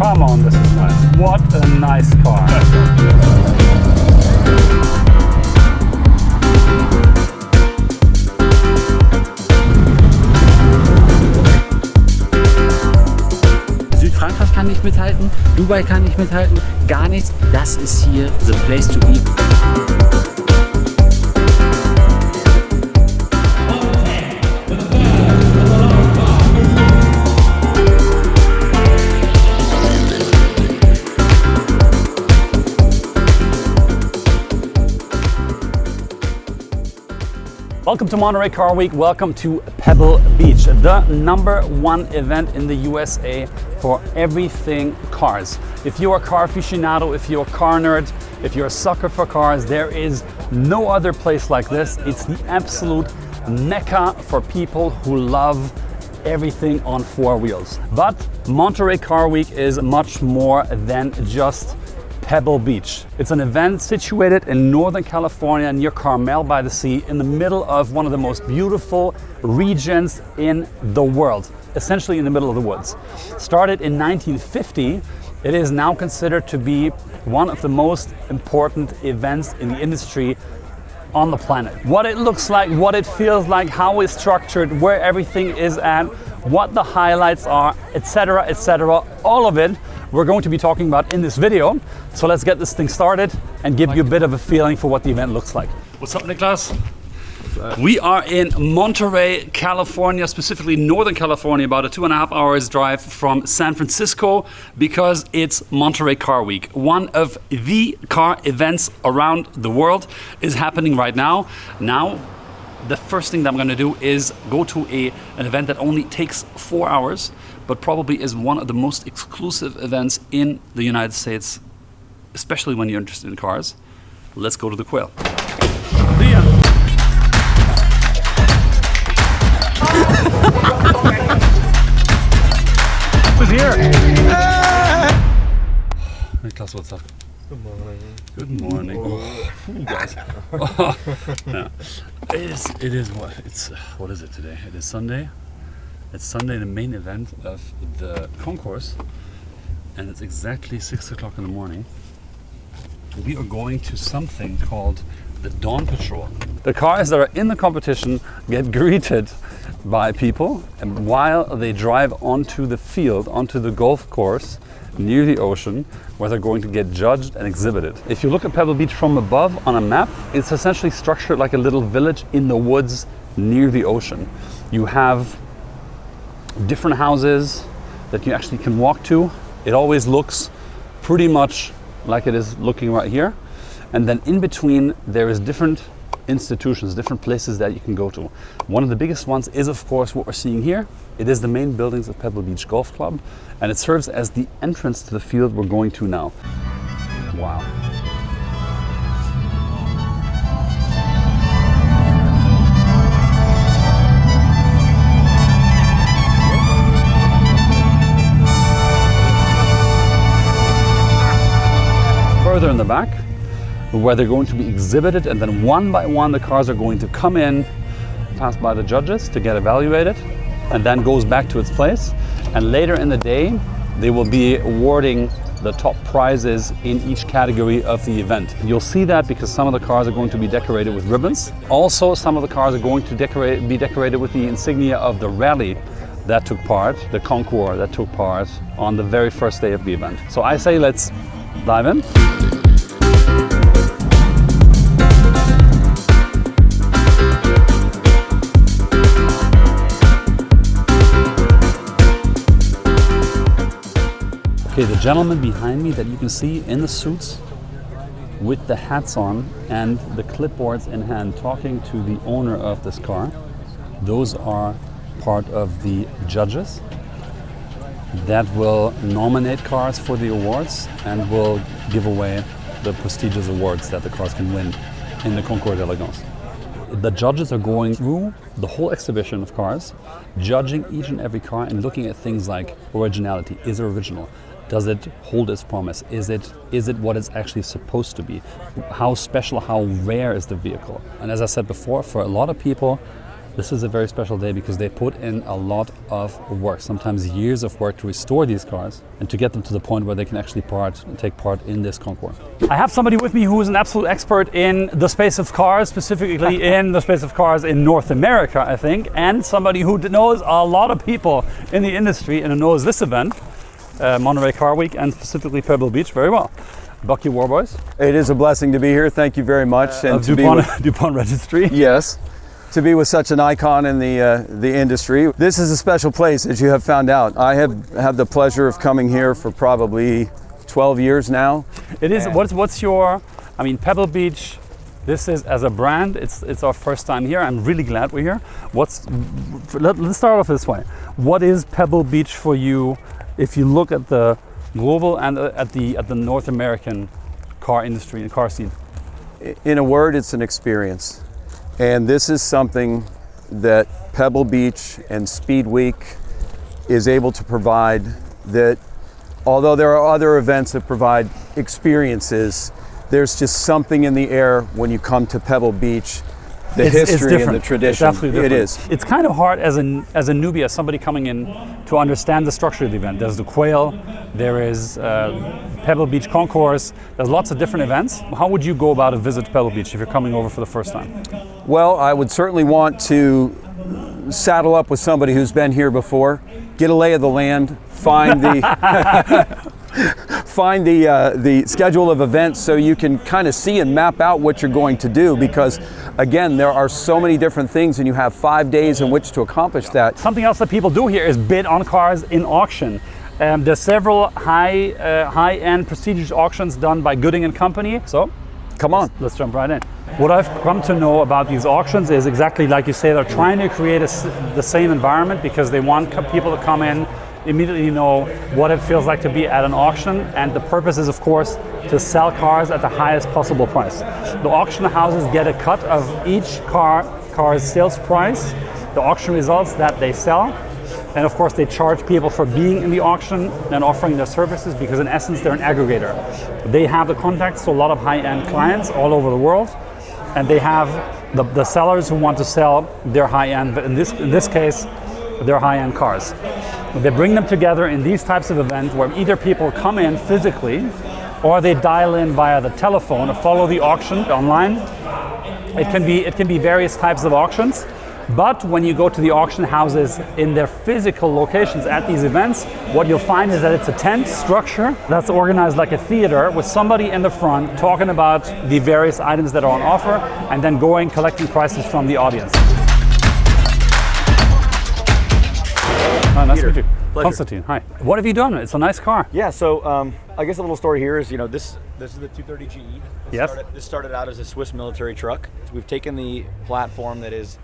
Come on, this is nice. What a nice car. Südfrankreich kann nicht mithalten, Dubai kann nicht mithalten, gar nichts. Das ist hier the place to be. Welcome to Monterey Car Week, welcome to Pebble Beach, the #1 event in the USA for everything cars. If you're a car aficionado, if you're a car nerd, if you're a sucker for cars, there is no other place like this. It's the absolute mecca for people who love everything on four wheels. But Monterey Car Week is much more than just Pebble Beach. It's an event situated in Northern California near Carmel by the Sea, in the middle of one of the most beautiful regions in the world, essentially in the middle of the woods. Started in 1950, it is now considered to be one of the most important events in the industry on the planet. What it looks like, what it feels like, how it's structured, where everything is at, what the highlights are, etc., all of it we're going to be talking about in this video. So let's get this thing started and give you a bit of a feeling for what the event looks like. What's up, Niklas? We are in Monterey, California, specifically Northern California, about a 2.5 hours drive from San Francisco, because it's Monterey Car Week. One of the car events around the world is happening right now. Now, the first thing that I'm going to do is go to an event that only takes 4 hours, but probably is one of the most exclusive events in the United States, especially when you're interested in cars. Let's go to the Quail. Leah. Who's here? Niklas, what's up? Good morning. Good morning. Oh, you guys. Oh, yeah. It is what? What is it today? It is Sunday. It's Sunday, the main event of the concourse, and it's exactly 6 o'clock in the morning. We are going to something called the Dawn Patrol. The cars that are in the competition get greeted by people, and while they drive onto the field, onto the golf course near the ocean, where they're going to get judged and exhibited. If you look at Pebble Beach from above on a map, it's essentially structured like a little village in the woods near the ocean. You have different houses that you actually can walk to. It always looks pretty much like it is looking right here. And then in between, there is different institutions, different places that you can go to. One of the biggest ones is, of course, what we're seeing here. It is the main buildings of Pebble Beach Golf Club, and it serves as the entrance to the field we're going to now. Wow. Further in the back, where they're going to be exhibited, and then one by one the cars are going to come in, pass by the judges to get evaluated, and then goes back to its place. And later in the day, they will be awarding the top prizes in each category of the event. You'll see that because some of the cars are going to be decorated with ribbons. Also, some of the cars are going to be decorated with the insignia of the rally that took part, the concours that took part on the very first day of the event. So I say let's dive in. Okay, the gentleman behind me that you can see in the suits with the hats on and the clipboards in hand talking to the owner of this car, those are part of the judges that will nominate cars for the awards and will give away the prestigious awards that the cars can win in the Concours d'Elegance. The judges are going through the whole exhibition of cars, judging each and every car and looking at things like originality. Is it original? Does it hold its promise? Is it what it's actually supposed to be? How special, how rare is the vehicle? And as I said before, for a lot of people, This is a very special day because they put in a lot of work, sometimes years of work to restore these cars and to get them to the point where they can actually take part in this concours. I have somebody with me who is an absolute expert in the space of cars, specifically in the space of cars in North America, I think, and somebody who knows a lot of people in the industry and who knows this event, Monterey Car Week, and specifically Pebble Beach very well. Bucky Warboys. It is a blessing to be here. Thank you very much. And DuPont Registry. Yes. To be with such an icon in the industry. This is a special place, as you have found out. I have had the pleasure of coming here for probably 12 years now. It is. What's your? I mean, Pebble Beach. This is, as a brand, it's our first time here. I'm really glad we're here. Let's start off this way. What is Pebble Beach for you? If you look at the global and at the North American car industry and car scene. In a word, it's an experience. And this is something that Pebble Beach and Speed Week is able to provide, that although there are other events that provide experiences, there's just something in the air when you come to Pebble Beach. The history and the tradition. It's absolutely different. It is. It's kind of hard as a newbie, as somebody coming in, to understand the structure of the event. There's the Quail, there is Pebble Beach Concourse, there's lots of different events. How would you go about a visit to Pebble Beach if you're coming over for the first time? Well, I would certainly want to saddle up with somebody who's been here before, get a lay of the land, find the the schedule of events so you can kind of see and map out what you're going to do, because again, there are so many different things and you have 5 days in which to accomplish that. Something else that people do here is bid on cars in auction. There's several high-end prestigious auctions done by Gooding & Company. So come on, let's jump right in. What I've come to know about these auctions is exactly like you say, they're trying to create the same environment because they want people to come in, immediately know what it feels like to be at an auction, and the purpose is, of course, to sell cars at the highest possible price. The auction houses get a cut of each car's sales price, the auction results that they sell, and of course they charge people for being in the auction and offering their services, because in essence they're an aggregator. They have the contacts to a lot of high-end clients all over the world, and they have the sellers who want to sell their high-end, but in this case, their high-end cars. They bring them together in these types of events where either people come in physically or they dial in via the telephone or follow the auction online. It can be various types of auctions, but when you go to the auction houses in their physical locations at these events, what you'll find is that it's a tent structure that's organized like a theater, with somebody in the front talking about the various items that are on offer and then collecting prices from the audience. Hi, nice to meet you. Pleasure. Constantin, hi. What have you done? It's a nice car. Yeah, so I guess a little story here is, this is the 230 GE. Yes. This started out as a Swiss military truck. We've taken the platform that is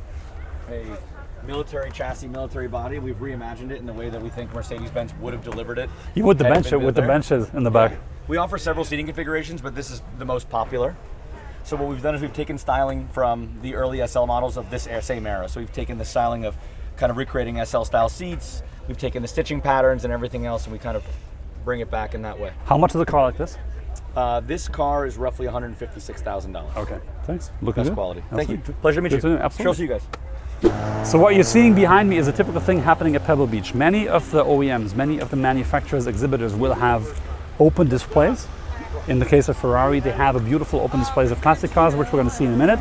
a military chassis, military body. We've reimagined it in the way that we think Mercedes-Benz would have delivered it. You would the bench it with the benches in the back. Yeah. We offer several seating configurations, but this is the most popular. So what we've done is we've taken styling from the early SL models of this same era. So we've taken the styling of kind of recreating SL style seats. We've taken the stitching patterns and everything else, and we kind of bring it back in that way. How much is a car like this? This car is roughly $156,000. Okay, thanks. Looking Best good. quality. Absolutely. Thank you. Pleasure to meet you. Absolutely. Sure, I'll see you guys. So what you're seeing behind me is a typical thing happening at Pebble Beach. Many of the OEMs, many of the manufacturers, exhibitors will have open displays. In the case of Ferrari, they have a beautiful open displays of classic cars, which we're going to see in a minute.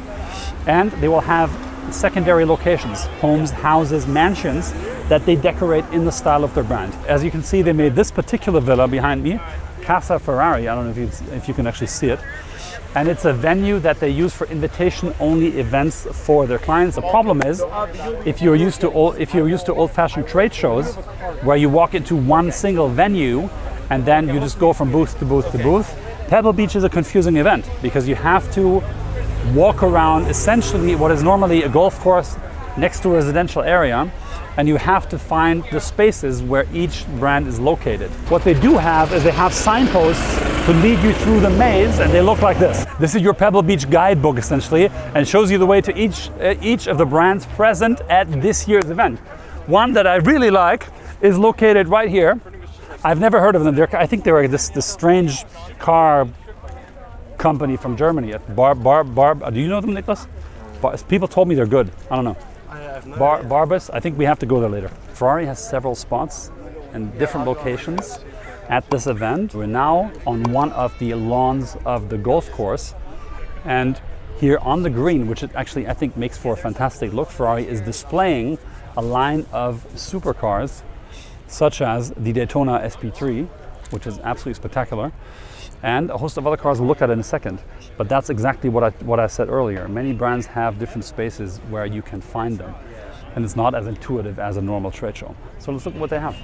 And they will have secondary locations, homes, houses, mansions that they decorate in the style of their brand. As you can see, they made this particular villa behind me, Casa Ferrari. I don't know if you can actually see it. And it's a venue that they use for invitation-only events for their clients. The problem is, if you're used to old-fashioned trade shows, where you walk into one single venue and then you just go from booth to booth to booth, Pebble Beach is a confusing event because you have to walk around essentially what is normally a golf course next to a residential area, and you have to find the spaces where each brand is located. What they do have is they have signposts to lead you through the maze, and they look like this. This is your Pebble Beach guidebook essentially, and shows you the way to each of the brands present at this year's event. One that I really like is located right here. I've never heard of them. I think they're this strange car company from Germany. Do you know them, Niklas? People told me they're good. I don't know. I've BRABUS. I think we have to go there later. Ferrari has several spots and different locations at this event. We're now on one of the lawns of the golf course, and here on the green, which it actually I think makes for a fantastic look, Ferrari is displaying a line of supercars such as the Daytona SP3, which is absolutely spectacular, and a host of other cars we'll look at in a second. But that's exactly what I said earlier. Many brands have different spaces where you can find them, and it's not as intuitive as a normal trade show. So let's look at what they have.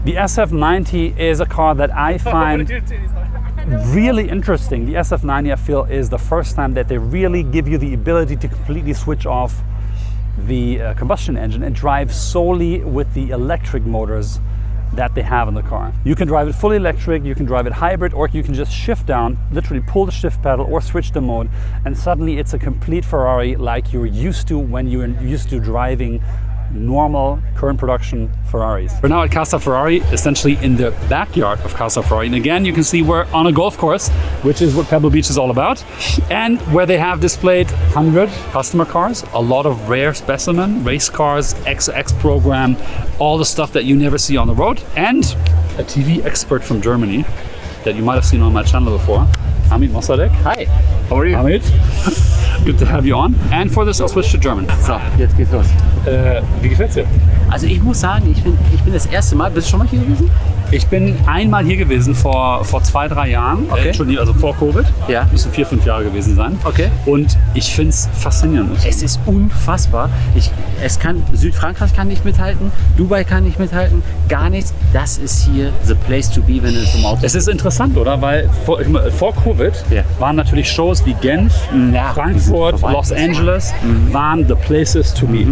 The SF90 is a car that I find really interesting. The SF90, I feel, is the first time that they really give you the ability to completely switch off the combustion engine and drive solely with the electric motors that they have in the car. You can drive it fully electric, you can drive it hybrid, or you can just shift down, literally pull the shift pedal or switch the mode, and suddenly it's a complete Ferrari like you're used to when you're used to driving normal current production Ferraris. We're now at Casa Ferrari, essentially in the backyard of Casa Ferrari. And again, you can see we're on a golf course, which is what Pebble Beach is all about, and where they have displayed 100 customer cars, a lot of rare specimen, race cars, XX program, all the stuff that you never see on the road, and a TV expert from Germany that you might have seen on my channel before, Hamid Mossadegh. Hi, how are you? Hamid, good to have you on. And for this, I'll switch to German. So, jetzt geht's los. Wie gefällt's dir? Also ich muss sagen, ich bin das erste Mal, bist du schon mal hier gewesen? Ich bin einmal hier gewesen vor 2-3 Jahren, Okay. Entschuldigung, also vor Covid. Ja. Müssen 4-5 Jahre gewesen sein. Okay. Und ich finde es faszinierend. Es ist unfassbar. Südfrankreich kann nicht mithalten, Dubai kann nicht mithalten, gar nichts. Das ist hier the place to be, wenn es um Autos Es ist interessant, oder? Weil vor Covid Ja. waren natürlich Shows wie Genf, Ja, Frankfurt, die sind vorbei. Los Angeles waren the places to be.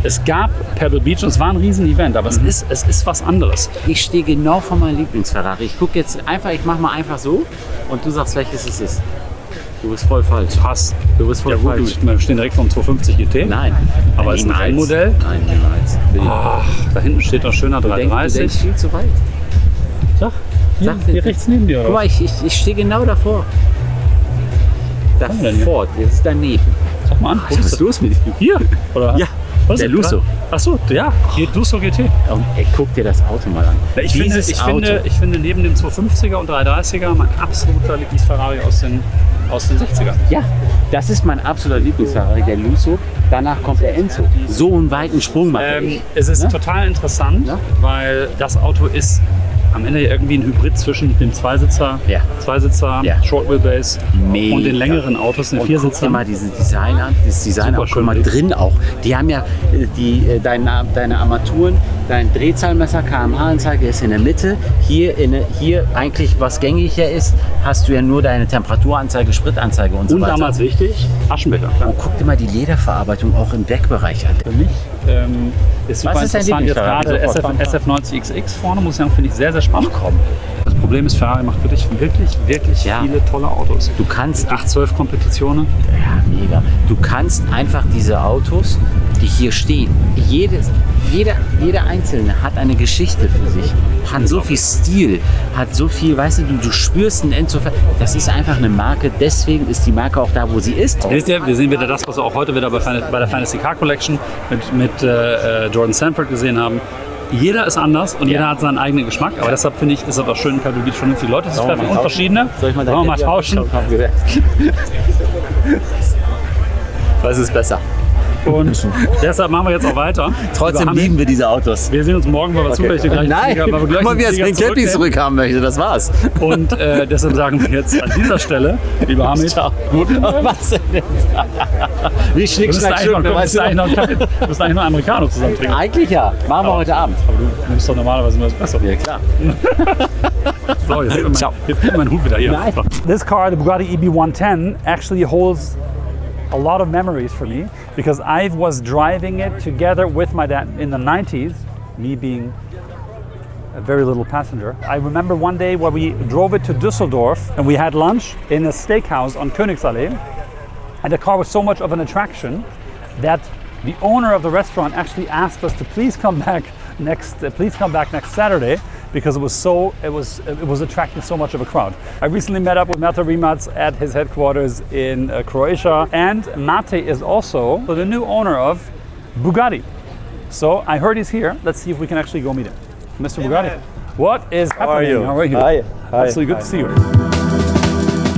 Es gab Pebble Beach und es war ein Riesen-Event, aber es ist was anderes. Ich stehe genau vor meinem Lieblingsferrari. Ich gucke jetzt einfach, ich mache mal einfach so und du sagst, welches es ist. Du bist voll falsch. Passt. Du bist voll Ja gut, falsch. wir stehen direkt vom 250 GT. Nein. Aber es ist ein Niemals. Rennmodell. Nein, niemals. Ach, da hinten steht noch schöner Du denkst 330. viel zu weit. Sag, Sag, hier rechts neben dir. Guck Oder? mal, ich stehe genau davor. haben wir denn hier? Davor, das ist daneben. Sag mal an. Was ist los mit dir? Hier? Oder? Ja, Was der ist das? Lusso. Achso, ja, Lusso GT. Und ey, guck dir das Auto mal an. Ich finde neben dem 250er und 330er mein absoluter Lieblingsferrari aus den 60ern. Ja, das ist mein absoluter Lieblingsferrari, der Lusso. Danach kommt der Enzo. So einen weiten Sprung macht er. Es ist total interessant, Ja? weil das Auto ist am Ende irgendwie ein Hybrid zwischen dem Zweisitzer, Ja. Ja. Short Wheelbase Mega. und den längeren Autos, den Und guck dir Viersitzer. mal diesen Design an, das Design Super auch, schön guck mal belegt. drin auch. Die haben ja deine Armaturen, dein Drehzahlmesser, kmh-Anzeige ist in der Mitte. Hier eigentlich, was gängiger ist, hast du ja nur deine Temperaturanzeige, Spritanzeige und so Und weiter. damals wichtig, Aschenbecher. Und guck dir mal die Lederverarbeitung auch im Deckbereich an. Für mich ist super Was ist dein interessant. Jetzt Lieblingsferrari? gerade Sofort. SF90XX vorne, muss ich sagen, finde ich sehr, sehr spannend. Das Problem ist, Ferrari macht wirklich Ja. viele tolle Autos. Du kannst 812 Kompetitionen. Ja, mega. Du kannst einfach diese Autos, die hier stehen, jeder einzelne hat eine Geschichte für sich, hat so viel Stil, hat so viel, weißt du, du spürst einen Enzo. Das ist einfach eine Marke, deswegen ist die Marke auch da, wo sie ist. Wisst ihr, wir sehen wieder das, was wir auch heute wieder bei der Fantasy Car Collection mit Jordan Sanford gesehen haben. Jeder ist anders und jeder hat seinen eigenen Geschmack, aber deshalb finde ich, ist es auch schön, in Pebble Beach vernünftige Leute zu treffen und verschiedene. Soll ich mal Wollen wir mal tauschen? Was ist besser? Und deshalb machen wir jetzt auch weiter. Trotzdem lieben wir diese Autos. Wir sehen uns morgen, weil wir zufällig den gleichen Nein, Flieger, weil wir gleich guck mal, wie er den es Flieger den Cappy zurücknehmen. zurückhaben möchte, das war's. Und deshalb sagen wir jetzt an dieser Stelle, lieber Hamid, Ciao. guten Was denn jetzt? Wie Schnick, Du müsst Schnack, eigentlich noch, Schnuck, du weißt müsst eigentlich du? noch einen Kaffee, du müsst eigentlich noch einen Americano zusammen trinken. Eigentlich ja, machen wir heute Abend. Aber du nimmst doch normalerweise nur das Bessere. Ja, klar. So, jetzt geht mein Hut wieder hier. Nein. This car, the Bugatti EB110, actually holds a lot of memories for me because I was driving it together with my dad in the 90s, me being a very little passenger. I remember one day where we drove it to Düsseldorf and we had lunch in a steakhouse on Königsallee, and the car was so much of an attraction that the owner of the restaurant actually asked us to please come back next Saturday because it was attracting so much of a crowd. I recently met up with Mate Rimac at his headquarters in Croatia, and Mate is also the new owner of Bugatti. So I heard he's here. Let's see if we can actually go meet him. Mr. Bugatti, what is happening? How are you? Hi. Absolutely good to see you.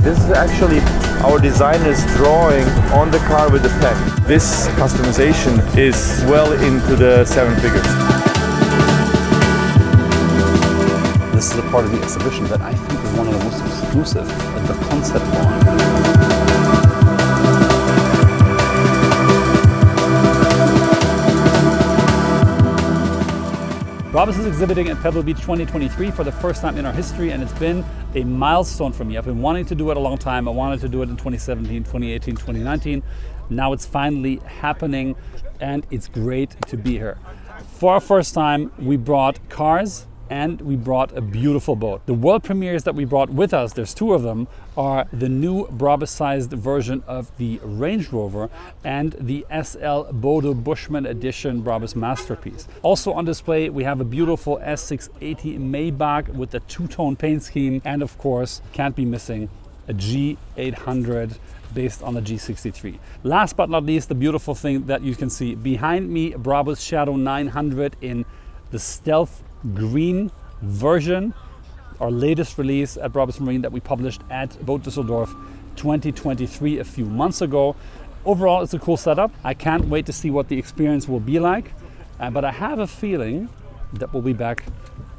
This is actually our designer's drawing on the car with the pen. This customization is well into the 7 figures. This is a part of the exhibition that I think is one of the most exclusive at the concept bar. Brabus is exhibiting at Pebble Beach 2023 for the first time in our history, and it's been a milestone for me. I've been wanting to do it a long time. I wanted to do it in 2017, 2018, 2019. Now it's finally happening, and it's great to be here. For our first time, we brought cars and we brought a beautiful boat. The world premieres that we brought with us, there's 2 of them, are the new Brabus-sized version of the Range Rover and the SL Bodo Bushman Edition Brabus Masterpiece. Also on display, we have a beautiful S680 Maybach with a 2-tone paint scheme, and of course, can't be missing a G800 based on the G63. Last but not least, the beautiful thing that you can see behind me, Brabus Shadow 900 in the stealth green version, our latest release at Brabus Marine that we published at Boat Düsseldorf 2023 a few months ago. Overall, it's a cool setup. I can't wait to see what the experience will be like, but I have a feeling that we'll be back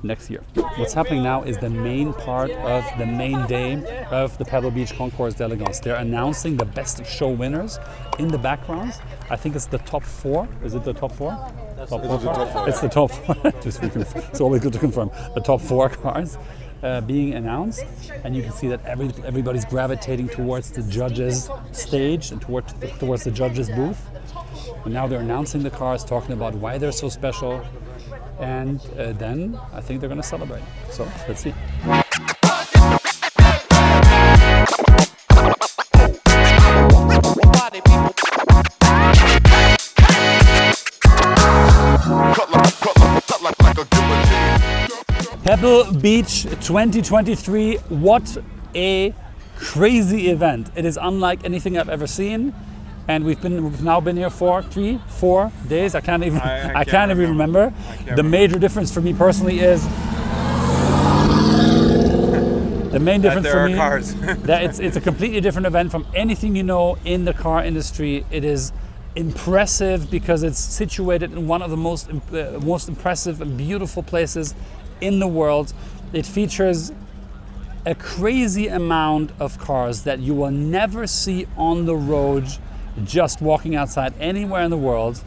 next year. What's happening now is the main part of the main day of the Pebble Beach Concours d'Elegance. They're announcing the best of show winners in the background. I think it's the top 4. Is it the top 4? It's the top 4. It's always good to confirm. The top 4 cars being announced, and you can see that everybody's gravitating towards the judges' stage and towards the judges' booth. And now they're announcing the cars, talking about why they're so special, and then I think they're going to celebrate. So let's see. Pebble Beach 2023, what a crazy event. It is unlike anything I've ever seen. And we've now been here for 3-4 days. I can't even remember. The major difference for me personally is the main difference for me that it's a completely different event from anything you know in the car industry. It is impressive because it's situated in one of the most impressive and beautiful places in the world. It features a crazy amount of cars that you will never see on the road just walking outside anywhere in the world,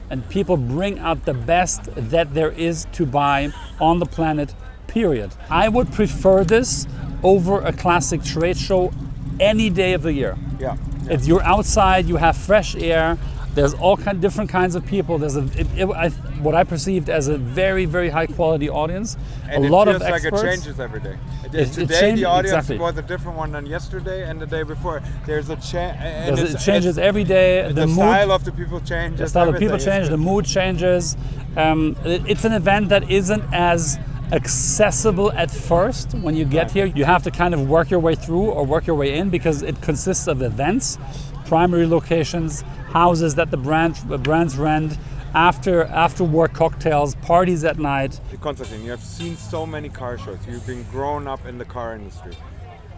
and people bring out the best that there is to buy on the planet, period. I would prefer this over a classic trade show any day of the year. Yeah. If you're outside, you have fresh air, there's all different kinds of people. There's what I perceived as a very, very high quality audience. And a lot of experts. experts. Like it changes every day. Today the audience exactly. was a different one than yesterday and the day before. There's a change. It changes every day. The style of the people changes. The style of people change. The mood changes. It's an event that isn't as accessible at first when you get here. You have to kind of work your way through or work your way in because it consists of events, primary locations, houses that the brands rent, after work cocktails, parties at night. Constantin, you have seen so many car shows. You've been grown up in the car industry.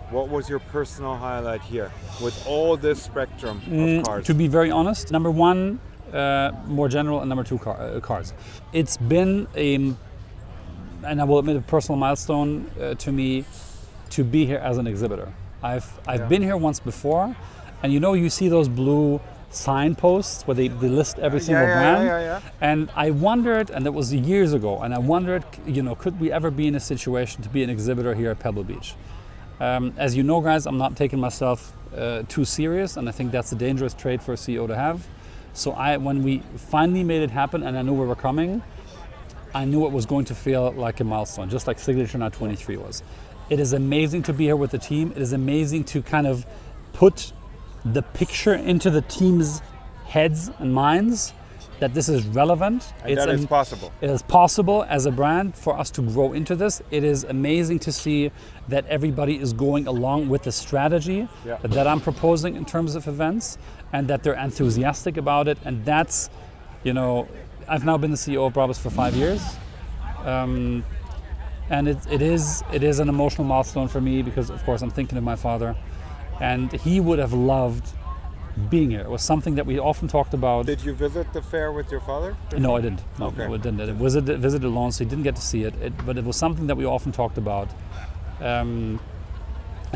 What was your personal highlight here with all this spectrum of cars? To be very honest, number 1, more general, and number 2, cars. It's been and I will admit, a personal milestone to me to be here as an exhibitor. I've been here once before, and you see those blue signposts where they list every single brand. And I wondered, and that was years ago, and I wondered, could we ever be in a situation to be an exhibitor here at Pebble Beach? As you know, guys, I'm not taking myself too serious, and I think that's a dangerous trait for a CEO to have. So when we finally made it happen, and I knew we were coming, I knew it was going to feel like a milestone, just like Signature Night 23 was. It is amazing to be here with the team. It is amazing to kind of put the picture into the team's heads and minds that this is relevant. And that it's possible. It is possible as a brand for us to grow into this. It is amazing to see that everybody is going along with the strategy that I'm proposing in terms of events, and that they're enthusiastic about it. And that's You know, I've now been the CEO of Brabus for 5 years. And it is an emotional milestone for me because, of course, I'm thinking of my father. And he would have loved being here. It was something that we often talked about. Did you visit the fair with your father? No, I didn't. No, Okay. I didn't. It was visited alone, so he didn't get to see it. But it was something that we often talked about. And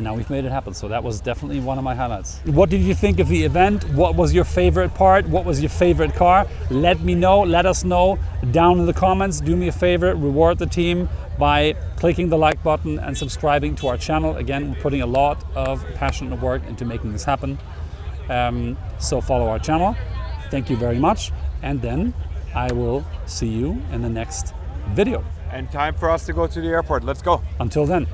now we've made it happen. So that was definitely one of my highlights. What did you think of the event? What was your favorite part? What was your favorite car? Let me know. Let us know down in the comments. Do me a favor. Reward the team by clicking the like button and subscribing to our channel. Again, we're putting a lot of passion and work into making this happen. So follow our channel. Thank you very much. And then I will see you in the next video. And time for us to go to the airport. Let's go. Until then.